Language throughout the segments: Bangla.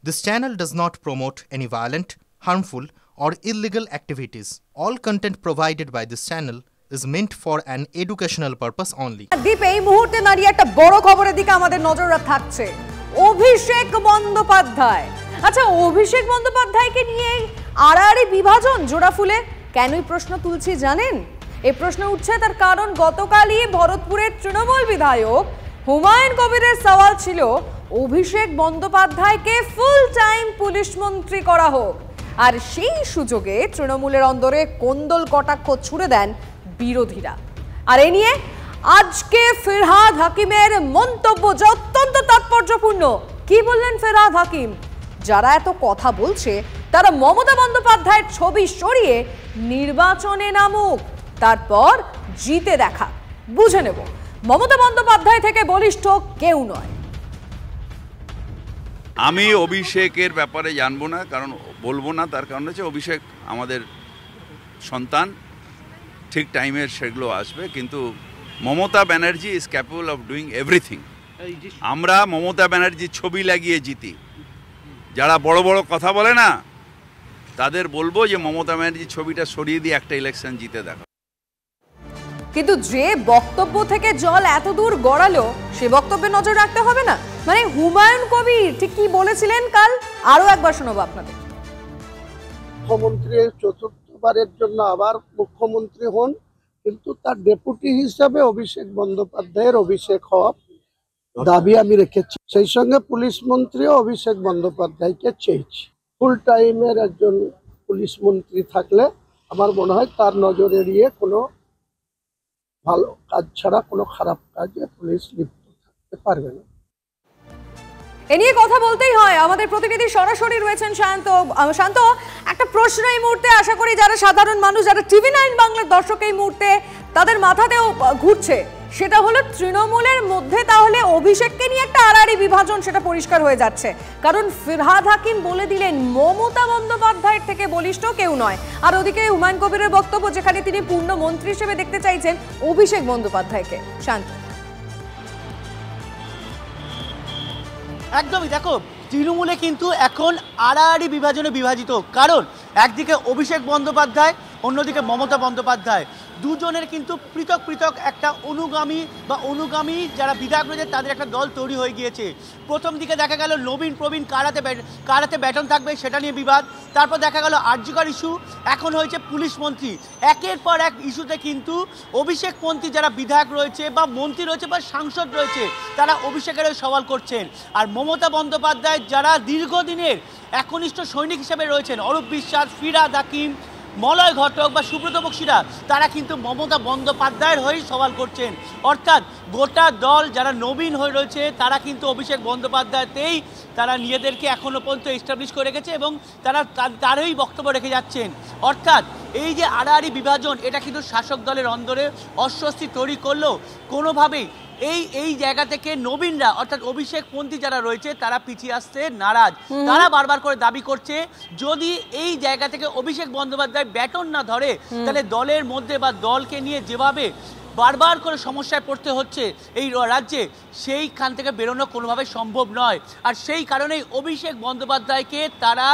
This channel does not promote any violent, harmful, or illegal activities. All content provided by this channel is meant for an educational purpose only. দীপ এই মুহূর্তে দাঁড়িয়ে একটা বড় খবরের দিকে আমাদের নজর থাকছে। অভিষেক বন্দ্যোপাধ্যায়। আচ্ছা, অভিষেক বন্দ্যোপাধ্যায়কে নিয়ে আড়াআড়ি বিভাজন জোড়াফুলে কেনই প্রশ্ন তুলছি জানেন? এই প্রশ্ন উঠছে তার কারণ গতকালই ভরতপুরের তৃণমূল বিধায়ক হুমায়ুন কবিরের সওয়াল ছিল অভিষেক বন্দ্যোপাধ্যায়কে ফুল টাইম পুলিশ মন্ত্রী করা হোক। আর সেই সুযোগে তৃণমূলের অন্দরে কোন্দল কটাক্ষ ছুড়ে দেন বিরোধীরা। আর এ নিয়ে আজকে ফিরহাদ হাকিমের মন্তব্য যে অত্যন্ত তাৎপর্যপূর্ণ। কি বললেন ফিরহাদ হাকিম? যারা এত কথা বলছে তারা মমতা বন্দ্যোপাধ্যায়ের ছবি সরিয়ে নির্বাচনে নামুক, তারপর জিতে দেখা। বুঝে নেব মমতা বন্দ্যোপাধ্যায় থেকে বলিষ্ঠ কেউ নয়। আমি অভিষেকের ব্যাপারে জানবো না, কারণ বলবো না, তার কারণ হচ্ছে অভিষেক আমাদের সন্তান, ঠিক টাইমে সেগুলো আসবে। কিন্তু Mamata Banerjee is capable of doing everything. আমরা মমতা ব্যানার্জির ছবি লাগিয়ে জিতি। যারা বড় বড় কথা বলে না তাদের বলবো যে মমতা ব্যানার্জির ছবিটা সরিয়ে দিয়ে একটা ইলেকশন জিতে দেখা। কিন্তু যে বক্তব্য থেকে জল এত দূর গড়ালো সে বক্তব্যে নজর রাখতে হবে না? মানে হুমায়ুন কবির ঠিক কি বলেছিলেন কাল, আরো একবার শোনাবো আপনাদের। মুখ্যমন্ত্রী চতুর্থবারের জন্য আবার মুখ্যমন্ত্রী হন, কিন্তু তার ডেপুটি হিসাবে অভিষেক বন্দ্যোপাধ্যায়ের অভিষেক হওয়া দাবি আমি রেখেছি। সেই সঙ্গে পুলিশ মন্ত্রীও অভিষেক বন্দ্যোপাধ্যায়কে চেয়েছি। ফুল টাইমের একজন পুলিশ মন্ত্রী থাকলে আমার মনে হয় তার নজর এড়িয়ে কোনো ভালো কাজ ছাড়া কোনো খারাপ কাজে পুলিশ লিপ্ত থাকতে পারবে না। এ নিয়ে কথা বলতেই হয়। আমাদের প্রতিনিধি সরাসরি রয়েছেন শান্ত। শান্ত, একটা প্রশ্ন এই মুহূর্তে আশা করি যারা সাধারণ মানুষ, যারা TV9 বাংলার দর্শক এই মুহূর্তে তাদের মাথাতেও ঘুরছে, সেটা হলো তৃণমূলের মধ্যে তাহলে অভিষেককে নিয়ে একটা আড়াআড়ি বিভাজন, সেটা পরিষ্কার হয়ে যাচ্ছে। কারণ ফিরহাদ হাকিম বলে দিলেন মমতা বন্দ্যোপাধ্যায়ের থেকে বলিষ্ঠ কেউ নয়। আর ওদিকে হুমায়ুন কবিরের বক্তব্য, যেখানে তিনি পূর্ণ মন্ত্রী হিসেবে দেখতে চাইছেন অভিষেক বন্দ্যোপাধ্যায়কে। শান্ত, একদমই দেখো, তৃণমূলে কিন্তু এখন আড়াআড়ি বিভাজনে বিভাজিত। কারণ একদিকে অভিষেক বন্দ্যোপাধ্যায়, অন্যদিকে মমতা বন্দ্যোপাধ্যায়, দুজনের কিন্তু পৃথক পৃথক একটা অনুগামী যারা বিধায়ক রয়েছে তাদের একটা দল তৈরি হয়ে গিয়েছে। প্রথম দিকে দেখা গেল নবীন প্রবীণ কারাতে ব্যাটন থাকবে, সেটা নিয়ে বিবাদ। তারপর দেখা গেল আরজিকর ইস্যু, এখন হয়েছে পুলিশ মন্ত্রী। একের পর এক ইস্যুতে কিন্তু অভিষেকপন্থী যারা বিধায়ক রয়েছে বা মন্ত্রী রয়েছে বা সাংসদ রয়েছে তারা অভিষেকের সওয়াল করছেন। আর মমতা বন্দ্যোপাধ্যায় যারা দীর্ঘদিনের একনিষ্ঠ সৈনিক হিসেবে রয়েছেন, অরূপ বিশ্বাস, ফিরহাদ হাকিম, মলয় ঘটক বা সুব্রত বক্সিরা, তারা কিন্তু মমতা বন্দ্যোপাধ্যায়ের হয়েই সওয়াল করছেন। অর্থাৎ গোটা দল যারা নবীন হয়ে রয়েছে তারা কিন্তু অভিষেক বন্দ্যোপাধ্যায়তেই তারা নিজেদেরকে এখনও পর্যন্ত এস্টাবলিশ করে রেখেছে এবং তারা তারই বক্তব্য রেখে যাচ্ছেন। অর্থাৎ এই যে আড়াআড়ি বিভাজন, এটা কিন্তু শাসক দলের অন্দরে অস্বস্তি তৈরি করলেও কোনোভাবেই এই জায়গা থেকে নবীনরা অর্থাৎ অভিষেকপন্থী যারা রয়েছে তারা পিছিয়ে আসতে নারাজ। তারা বারবার করে দাবি করছে যদি এই জায়গা থেকে অভিষেক বন্দ্যোপাধ্যায় ব্যাটন না ধরে তাহলে দলের মধ্যে বা দলকে নিয়ে যেভাবে বারবার করে সমস্যায় পড়তে হচ্ছে এই রাজ্যে, সেইখান থেকে বেরোনো কোনোভাবে সম্ভব নয়। আর সেই কারণেই অভিষেক বন্দ্যোপাধ্যায়কে তারা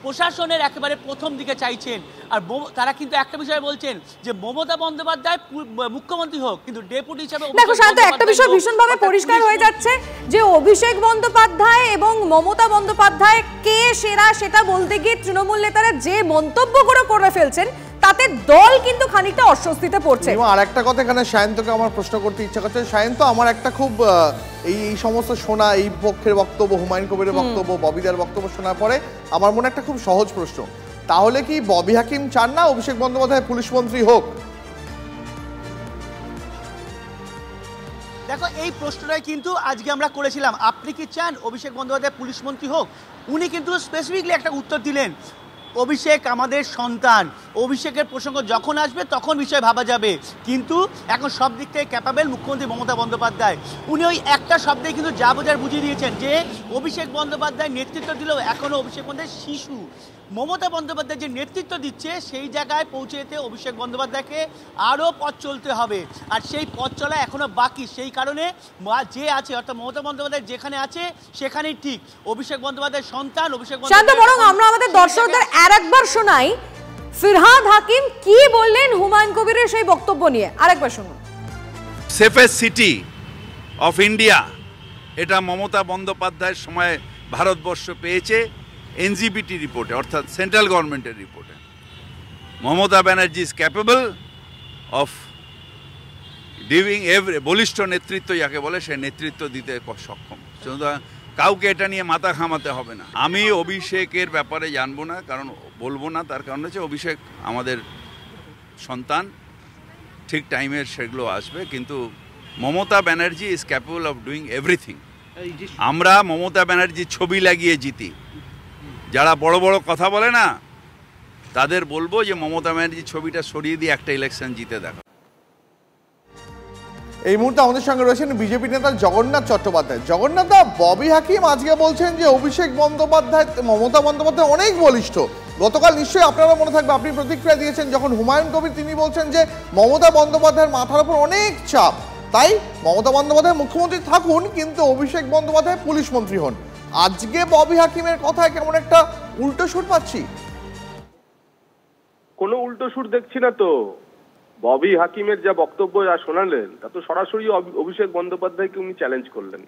প্রশাসনের একেবারে প্রথম দিকে চাইছেন। আর তারা কিন্তু একটা বিষয় বলছেন যে মমতা বন্দ্যোপাধ্যায় মুখ্যমন্ত্রী হোক, কিন্তু ডেপুটি হিসেবে দেখো শান্ত, একটা বিষয় ভীষণভাবে পরিষ্কার হয়ে যাচ্ছে যে অভিষেক বন্দ্যোপাধ্যায় এবং মমতা বন্দ্যোপাধ্যায় কে সেরা সেটা বলতে গিয়ে তৃণমূল নেতারা যে মন্তব্যগুলো করে ফেলছেন তাতে দল কিন্তু খানিকটা অস্বস্তিতে পড়ছে। আর একটা কথা এখানে সায়ন্তকে আমার প্রশ্ন করতে ইচ্ছা করছে। সায়ন্ত, আমার একটা খুব এই সমস্ত শোনা, এই পক্ষের বক্তব্য, হুমায়ুন কবিরের বক্তব্য, ববিদার বক্তব্য শোনার পরে আমার মনে একটা খুব সহজ প্রশ্ন, তাহলে কি ববি হাকিম চান না অভিষেক বন্দ্যোপাধ্যায় পুলিশ মন্ত্রী হোক? দেখো, এই প্রশ্নটাই কিন্তু আজকে আমরা করেছিলাম, আপনি কি চান অভিষেক বন্দ্যোপাধ্যায় পুলিশ মন্ত্রী হোক? উনি কিন্তু স্পেসিফিকলি একটা উত্তর দিলেন, অভিষেক আমাদের সন্তান, অভিষেকের প্রসঙ্গ যখন আসবে তখন বিষয় ভাবা যাবে, কিন্তু এখন সব দিক থেকে ক্যাপাবেল মুখ্যমন্ত্রী মমতা বন্দ্যোপাধ্যায়। উনি ওই একটা শব্দে কিন্তু যা বোঝার বুঝিয়ে দিয়েছেন যে অভিষেক বন্দ্যোপাধ্যায় নেতৃত্ব দিলেও এখনও অভিষেক বন্দ্যোপাধ্যায় শিশু। মমতা বন্দ্যোপাধ্যায় যে নেতৃত্ব দিচ্ছে সেই জায়গায় পৌঁছে যেতে অভিষেক বন্দ্যোপাধ্যায়কে আরও পথ চলতে হবে, আর সেই পথ চলা এখনও বাকি। সেই কারণে যে আছে অর্থাৎ মমতা বন্দ্যোপাধ্যায় যেখানে আছে সেখানেই ঠিক। অভিষেক বন্দ্যোপাধ্যায়ের সন্তান অভিষেক বন্দ্যোপাধ্যায়। বরং আমরা আমাদের দর্শকদের আরেকবার শোনাই ফিরহাদ হাকিম কি বললেন হুমায়ুন কবিরের সেই বক্তব্য নিয়ে, আরেকবার শুনুন। সেফেস্ট সিটি অফ ইন্ডিয়া, এটা মমতা বন্দ্যোপাধ্যায়ের সময় ভারতবর্ষ পেয়েছে এনজিবিটি রিপোর্টে, অর্থাৎ সেন্ট্রাল গভর্নমেন্টের রিপোর্টে। Mamata Banerjee is capable of diving বলিষ্ঠ নেতৃত্ব যাকে বলে সে নেতৃত্ব দিতে সক্ষম। সুতরাং কাউকে এটা নিয়ে মাথা ঘামাতে হবে না। আমি অভিষেকের ব্যাপারে জানবো না, কারণ বলবো না, তার কারণ হচ্ছে অভিষেক আমাদের সন্তান, ঠিক টাইমের সেগুলো আসবে, কিন্তু Mamata Banerjee is capable of doing everything. আমরা মমতা ব্যানার্জির ছবি লাগিয়ে জিতি। যারা বড় বড় কথা বলে না তাদের বলবো যে মমতা ব্যানার্জির ছবিটা সরিয়ে দিয়ে একটা ইলেকশন জিতে দেখো। এই মুহূর্তে আমাদের সঙ্গে রয়েছেন বিজেপি নেতা জগন্নাথ চট্টোপাধ্যায়। জগন্নাথ দা, ববি হাকিম আজকে বলছেন যে অভিষেক বন্দ্যোপাধ্যায় মমতা বন্দ্যোপাধ্যায় অনেক বলিষ্ঠ। গতকাল নিশ্চয়ই আপনারা মনে থাকবে আপনি প্রতিক্রিয়া দিয়েছেন যখন হুমায়ুন কবির তিনি বলছেন যে মমতা বন্দ্যোপাধ্যায়ের মাথার উপর অনেক চাপ, তাই মমতা বন্দ্যোপাধ্যায় মুখ্যমন্ত্রী থাকুন কিন্তু অভিষেক বন্দ্যোপাধ্যায় পুলিশ মন্ত্রী হন। আজকে ববি হাকিমের কথায় কেমন একটা উল্টো সুর পাচ্ছি। কোনো উল্টো সুর দেখছি না তো। ববি হাকিমের যা বক্তব্য যা শোনালেন তা তো সরাসরি অভিষেক বন্দ্যোপাধ্যায়কে উনি চ্যালেঞ্জ করলেন,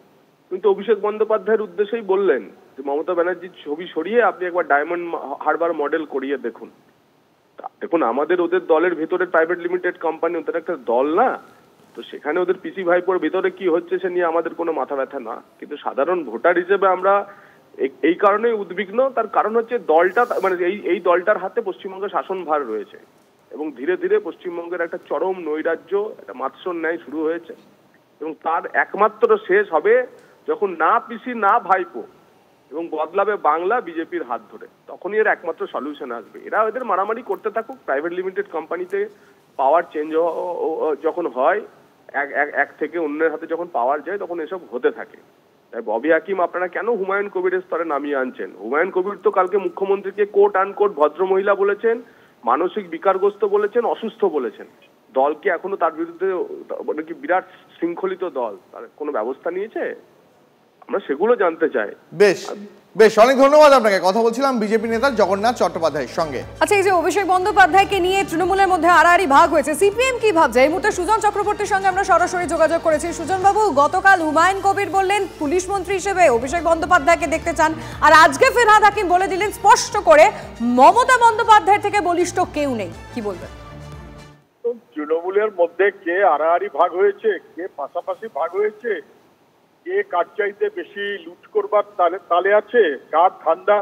কিন্তু অভিষেক বন্দ্যোপাধ্যায়ের উদ্দেশ্যেই বললেন যে মমতা ব্যানার্জির ছবি সরিয়ে আপনি একবার ডায়মন্ড হারবার মডেল করিয়ে দেখুন। দেখুন, আমাদের ওদের দলের ভেতরে প্রাইভেট লিমিটেড কোম্পানি, ওদের একটা দল না, তো সেখানে ওদের পিসি ভাইপোর ভিতরে কি হচ্ছে সে নিয়ে আমাদের কোনো মাথা ব্যথা না, কিন্তু সাধারণ ভোটার হিসেবে আমরা এই কারণেই উদ্বিগ্ন। তার কারণ হচ্ছে দলটা মানে এই দলটার হাতে পশ্চিমবঙ্গের শাসনভার রয়েছে এবং ধীরে ধীরে পশ্চিমবঙ্গের একটা চরম নৈরাজ্য, একটা মাৎসর ন্যায় শুরু হয়েছে এবং তার একমাত্র শেষ হবে যখন না পিসি না ভাইপো এবং বদলাবে বাংলা বিজেপির হাত ধরে, তখনই এর একমাত্র সলিউশন আসবে। এরা এদের মারামারি করতে থাকুক, প্রাইভেট লিমিটেড কোম্পানিতে পাওয়ার চেঞ্জ যখন হয়, এক থেকে অন্যের হাতে যখন পাওয়ার যায় তখন এসব হতে থাকে। তাই ববি হাকিম আপনারা কেন হুমায়ুন কবিরের স্তরে নামিয়ে আনছেন? হুমায়ুন কবির তো কালকে মুখ্যমন্ত্রীকে কোট আনকোট ভদ্রমহিলা বলেছেন, মানসিক বিকারগ্রস্ত বলেছেন, অসুস্থ বলেছেন। দলকে এখনো তার বিরুদ্ধে মানে কি বিরাট শৃঙ্খলিত দল, তার কোনো ব্যবস্থা নিয়েছে? আমরা সেগুলো জানতে চাই। বেশ বেশ, অনেক ধন্যবাদ আপনাকে। কথা বলছিলাম বিজেপি নেতা জগন্নাথ চট্টোপাধ্যায়ের সঙ্গে। আচ্ছা, এই যে অভিষেক বন্দ্যোপাধ্যায়কে নিয়ে তৃণমূলের মধ্যে আড়াআড়ি ভাগ হয়েছে, সিপিএম কি ভাবছে? এই মুহূর্তে সুজন চক্রবর্তীর সঙ্গে আমরা সরাসরি যোগাযোগ করেছি। সুজন বাবু, গতকাল হুমায়ুন কবির বললেন পুলিশ মন্ত্রী হিসেবে অভিষেক বন্দ্যোপাধ্যায়কে দেখতে চান, আর আজকে ফিরহাদ হাকিম বলে দিলেন স্পষ্ট করে মমতা বন্দ্যোপাধ্যায় থেকে বলিষ্ঠ কেউ নেই। কি বলবেন? তৃণমূলের মধ্যে কে আড়াআড়ি ভাগ হয়েছে, কে পাশাপাশি ভাগ হয়েছে, কে কার চাইতে বেশি লুট করবার তালে আছে, কার ঠান্ডা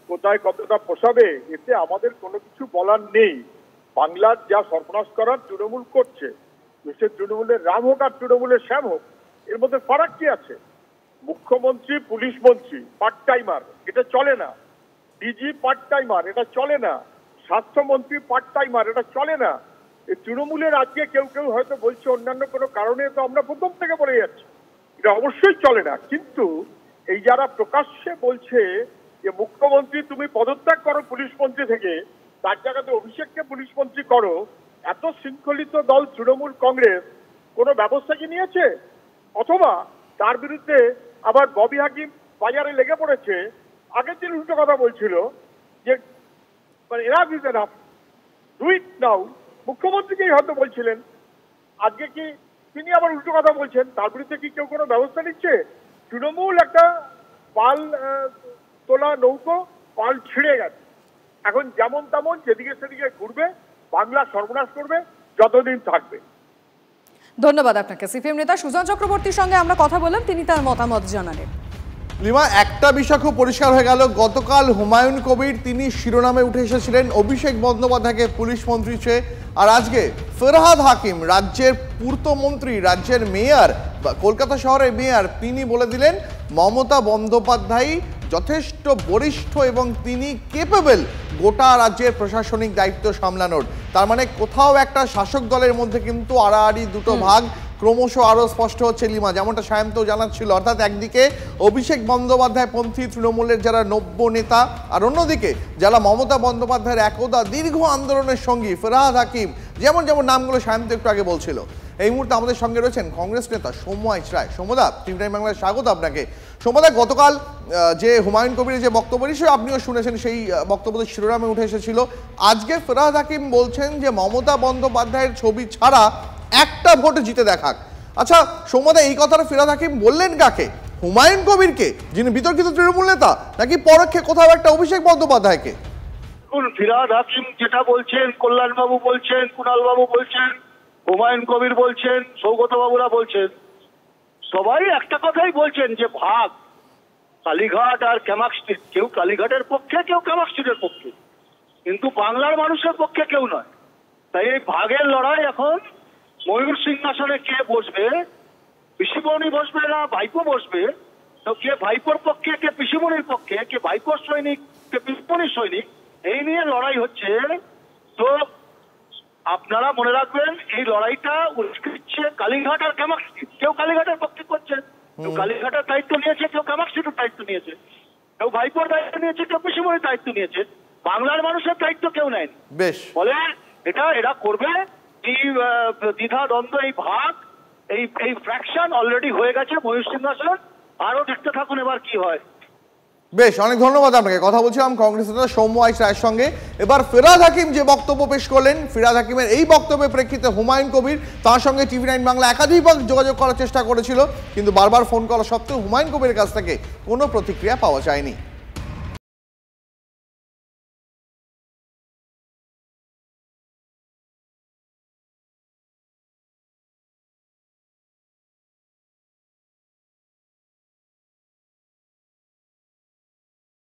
কোথায় কতটা পোষাবে, এতে আমাদের কোনো কিছু বলার নেই। বাংলার যা সর্বনাশ করার তৃণমূল করছে, দেশের তৃণমূলের রাম হোক আর তৃণমূলের শ্যাম হোক, এর মধ্যে ফারাক কি আছে? মুখ্যমন্ত্রী পুলিশ মন্ত্রী পার্ট টাইমার, এটা চলে না। ডিজি পার্ট টাইমার, এটা চলে না। স্বাস্থ্যমন্ত্রী পার্ট টাইমার, এটা চলে না। এই তৃণমূলের আজকে কেউ কেউ হয়তো বলছে অন্যান্য কোনো কারণে, তো আমরা প্রথম থেকে বলে যাচ্ছি এটা অবশ্যই চলে না। কিন্তু এই যারা প্রকাশ্যে বলছে যে মুখ্যমন্ত্রী তুমি পদত্যাগ করো পুলিশ মন্ত্রী থেকে, তার জায়গাতে অভিষেককে পুলিশ মন্ত্রী করো, এত শৃঙ্খলিত দল তৃণমূল কংগ্রেস কোনো ব্যবস্থা কি নিয়েছে? অথবা তার বিরুদ্ধে আবার ববি হাকিম বাজারে লেগে পড়েছে। আগের দিন উল্টো কথা বলছিল যে মানে enough is enough, do it now, মুখ্যমন্ত্রীকেই হয়তো বলছিলেন। আজকে কি তিনি আবার উল্টো কথা বলছেন? তার বিরুদ্ধে কি কেউ কোনো ব্যবস্থা নিচ্ছে? তৃণমূল একটা পাল তোলা নৌকো, পাল ছিঁড়ে গেছে, এখন যেমন তেমন যেদিকে সেদিকে ঘুরবে, বাংলা সর্বনাশ করবে যতদিন থাকবে। ধন্যবাদ আপনাকে। সিপিএম নেতা সুজন চক্রবর্তীর সঙ্গে আমরা কথা বললাম, তিনি তার মতামত জানালেন। লিমা, একটা বিষয় খুব পরিষ্কার হয়ে গেল, গতকাল হুমায়ুন কবির তিনি শিরোনামে উঠে এসেছিলেন অভিষেক বন্দ্যোপাধ্যায়কে পুলিশ মন্ত্রী চেয়ে, আর আজকে ফিরহাদ হাকিম রাজ্যের পূর্তমন্ত্রী, রাজ্যের মেয়র, কলকাতা শহরের মেয়র, তিনি বলে দিলেন মমতা বন্দ্যোপাধ্যায় যথেষ্ট বরিষ্ঠ এবং তিনি কেপেবল গোটা রাজ্যের প্রশাসনিক দায়িত্ব সামলানোর। তার মানে কোথাও একটা শাসক দলের মধ্যে কিন্তু আড়াআড়ি দুটো ভাগ ক্রমশ আরো স্পষ্ট হচ্ছে লিমা, যেমনটা সায়ন্ত জানাচ্ছিল। অর্থাৎ একদিকে অভিষেক বন্দ্যোপাধ্যায় পন্থী তৃণমূলের যারা নব্য নেতা, আর অন্যদিকে যারা মমতা বন্দ্যোপাধ্যায়ের একদা দীর্ঘ আন্দোলনের সঙ্গী ফেরহাদ হাকিম, যেমন যেমন নামগুলো সায়ন্ত একটু আগে বলছিল। এই মুহূর্তে আমাদের সঙ্গে রয়েছেন কংগ্রেস নেতা সৌম্য রায়। সৌম্যদা, টিভি টাইম বাংলায় স্বাগত আপনাকে। সৌম্যদা, গতকাল যে হুমায়ুন কবিরের যে বক্তব্য নিশ্চয়ই আপনিও শুনেছেন, সেই বক্তব্যের শিরোনামে উঠে এসেছিল আজকে ফেরহাদ হাকিম বলছেন যে মমতা বন্দ্যোপাধ্যায়ের ছবি ছাড়া একটা ভোট জিতে দেখাক। আচ্ছা সৌম্যদা, এই কথাটা ফেরহাদ হাকিম বললেন কাকে? হুমায়ুন কবিরকে, যিনি বিতর্কিত তৃণমূল নেতা, নাকি পরোক্ষে কোথাও একটা অভিষেক বন্দ্যোপাধ্যায়কে? ফিরহাদ হাকিম যেটা বলছেন, কল্যাণবাবু বলছেন, কুণালবাবু বলছেন, হুমায়ুন কবির বলছেন, সৌগত বাবুরা বলছেন, সবাই একটা কথাই বলছেন যে ভাগ কালীঘাট আর ক্যামাক স্ট্রিট। কেউ কালীঘাটের পক্ষে, কেউ ক্যামাক স্ট্রিটের পক্ষে, কিন্তু বাংলার মানুষের পক্ষে কেউ নয়। তাই এই ভাগের লড়াই এখন ময়ূর সিংহাসনে কে বসবে, পিসিমণি বসবে না ভাইপো বসবে, তো কে ভাইপোর পক্ষে, কে পিসিমণির পক্ষে, কে ভাইপোর সৈনিক, কে পিসিমণির সৈনিক, এই নিয়ে লড়াই হচ্ছে। তো আপনারা মনে রাখবেন এই লড়াইটা উৎকৃচ্ছে কালীঘাট আর ক্যামাক স্ট্রিট। কেউ কালীঘাটের পক্ষে করছে, কেউ কালীঘাটের দায়িত্ব নিয়েছে, কেউ ক্যামাক স্ট্রিটের দায়িত্ব নিয়েছে, কেউ ভাইপোর দায়িত্ব নিয়েছে, কেউ পিসিমণির দায়িত্ব নিয়েছে, বাংলার মানুষের দায়িত্ব কেউ নেয়নি। বেশ, ফলে এটা এরা করবে। এই দ্বিধা দ্বন্দ্ব, এই ভাগ, এই ফ্র্যাকশন অলরেডি হয়ে গেছে ময়ূর সিংহাসন। আরো দেখতে থাকুন এবার কি হয়। বেশ, অনেক ধন্যবাদ আপনাকে। কথা বলছিলাম কংগ্রেস নেতা সৌম্য রায়ের সঙ্গে। এবার ফেরহাদ হাকিম যে বক্তব্য পেশ করলেন, ফেরহাদ হাকিমের এই বক্তব্যের প্রেক্ষিতে হুমায়ুন কবির, তার সঙ্গে টিভি নাইন বাংলা একাধিকবার যোগাযোগ করার চেষ্টা করেছিল, কিন্তু বারবার ফোন করা সত্ত্বেও হুমায়ুন কবিরের কাছ থেকে কোনো প্রতিক্রিয়া পাওয়া যায়নি।